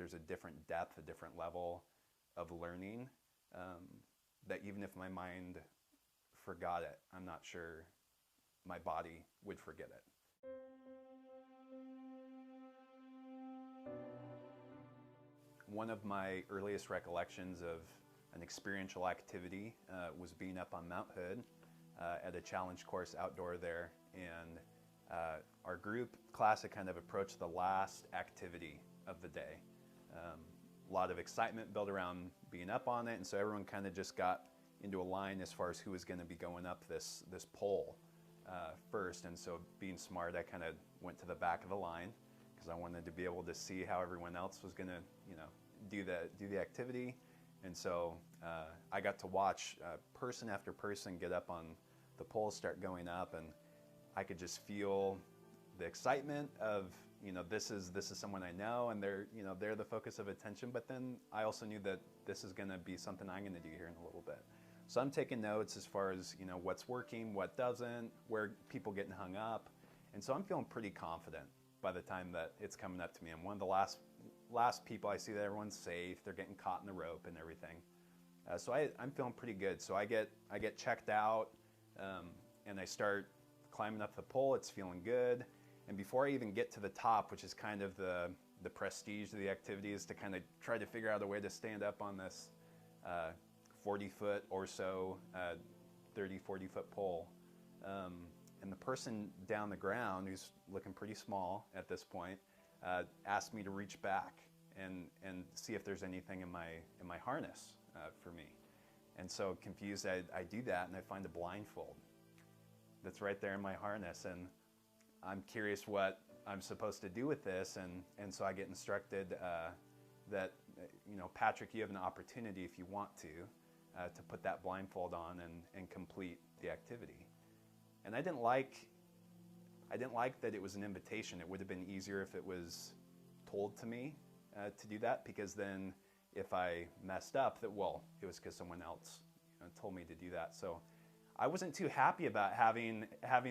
there's a different depth, a different level of learning that even if my mind forgot it, I'm not sure my body would forget it. One of my earliest recollections of an experiential activity was being up on Mount Hood at a challenge course outdoor there, and our group class had kind of approached the last activity of the day. A lot of excitement built around being up on it, and so everyone kind of just got into a line as far as who was going to be going up this pole first. And so, being smart, I kind of went to the back of the line because I wanted to be able to see how everyone else was going to, do the activity. And so I got to watch person after person get up on the pole, start going up, and I could just feel the excitement of, this is someone I know, and they're the focus of attention. But then I also knew that this is going to be something I'm going to do here in a little bit. So I'm taking notes as far as what's working, what doesn't, where people getting hung up, and so I'm feeling pretty confident by the time that it's coming up to me. I'm one of the last people. I see that everyone's safe. They're getting caught in the rope and everything. So I'm feeling pretty good. So I get checked out, and I start climbing up the pole. It's feeling good. And before I even get to the top, which is kind of the prestige of the activity, is to kind of try to figure out a way to stand up on this 40-foot or so, 30, 40-foot pole. And the person down the ground, who's looking pretty small at this point, asked me to reach back and see if there's anything in my harness for me. And so confused, I do that, and I find a blindfold that's right there in my harness. And I'm curious what I'm supposed to do with this, and so I get instructed that, Patrick, you have an opportunity if you want to put that blindfold on and complete the activity. And I didn't like that it was an invitation. It would have been easier if it was told to me to do that, because then if I messed up, it was because someone else told me to do that. So I wasn't too happy about having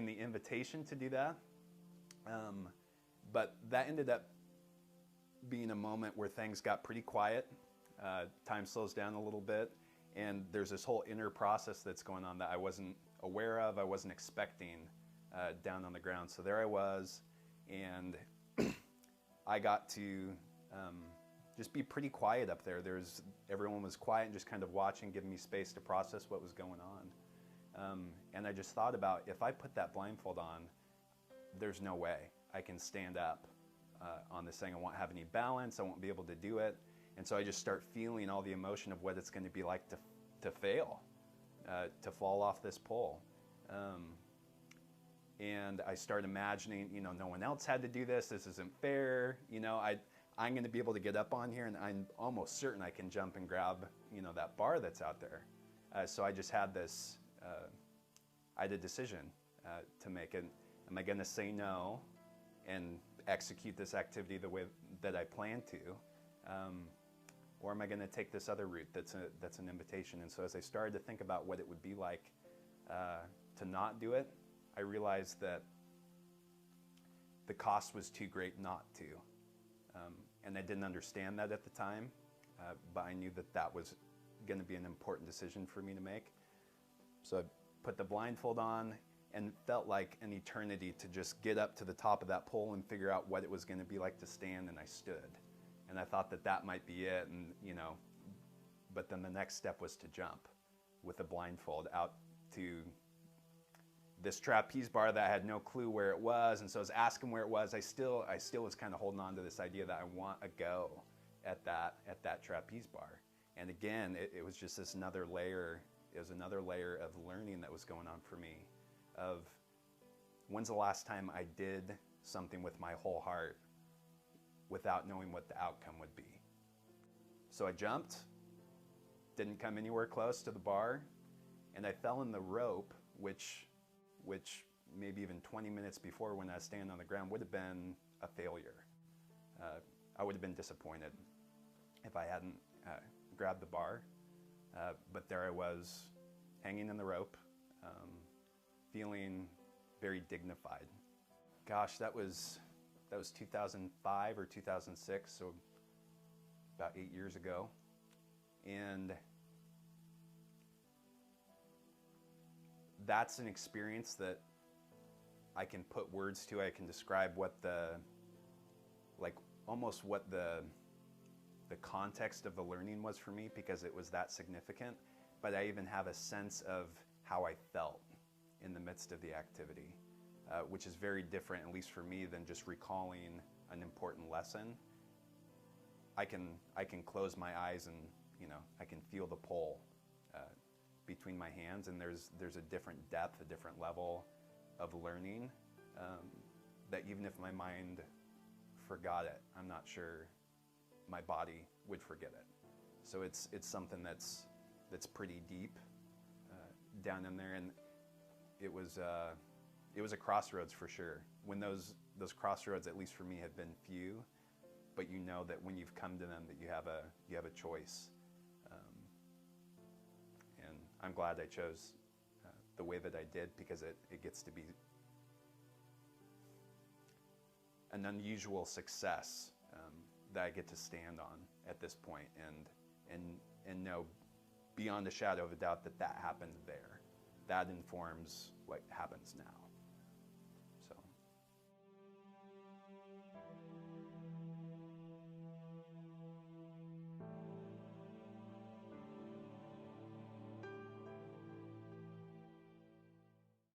the invitation to do that. But that ended up being a moment where things got pretty quiet. Time slows down a little bit, and there's this whole inner process that's going on that I wasn't aware of, I wasn't expecting down on the ground. So there I was, and I got to just be pretty quiet up there. Everyone was quiet and just kind of watching, giving me space to process what was going on. And I just thought about, if I put that blindfold on, there's no way I can stand up on this thing. I won't have any balance. I won't be able to do it. And so I just start feeling all the emotion of what it's going to be like to fail, to fall off this pole. And I start imagining, no one else had to do this. This isn't fair. I'm going to be able to get up on here, and I'm almost certain I can jump and grab, that bar that's out there. So I just had this, I had a decision to make. Am I going to say no and execute this activity the way that I plan to? Or am I going to take this other route that's an invitation? And so as I started to think about what it would be like to not do it, I realized that the cost was too great not to. And I didn't understand that at the time, but I knew that was going to be an important decision for me to make. So I put the blindfold on, and felt like an eternity to just get up to the top of that pole and figure out what it was going to be like to stand, and I stood. And I thought that might be it, and but then the next step was to jump with a blindfold out to this trapeze bar that I had no clue where it was, and so I was asking where it was. I still was kind of holding on to this idea that I want a go at that trapeze bar. And again, it was just this another layer. It was another layer of learning that was going on for me. Of when's the last time I did something with my whole heart without knowing what the outcome would be. So I jumped, didn't come anywhere close to the bar, and I fell in the rope, which maybe even 20 minutes before, when I was standing on the ground, would have been a failure. I would have been disappointed if I hadn't grabbed the bar, but there I was, hanging in the rope, feeling very dignified. Gosh, that was 2005 or 2006, so about 8 years ago. And that's an experience that I can put words to. I can describe what almost what the context of the learning was for me, because it was that significant. But I even have a sense of how I felt in the midst of the activity, which is very different, at least for me, than just recalling an important lesson. I can close my eyes and I can feel the pull between my hands, and there's a different depth, a different level of learning that even if my mind forgot it, I'm not sure my body would forget it. So it's something that's pretty deep down in there, and it was a crossroads for sure. When those crossroads, at least for me, have been few, but you know that when you've come to them, that you have a choice. And I'm glad I chose the way that I did, because it gets to be an unusual success that I get to stand on at this point, and know beyond a shadow of a doubt that happened there. That informs what happens now.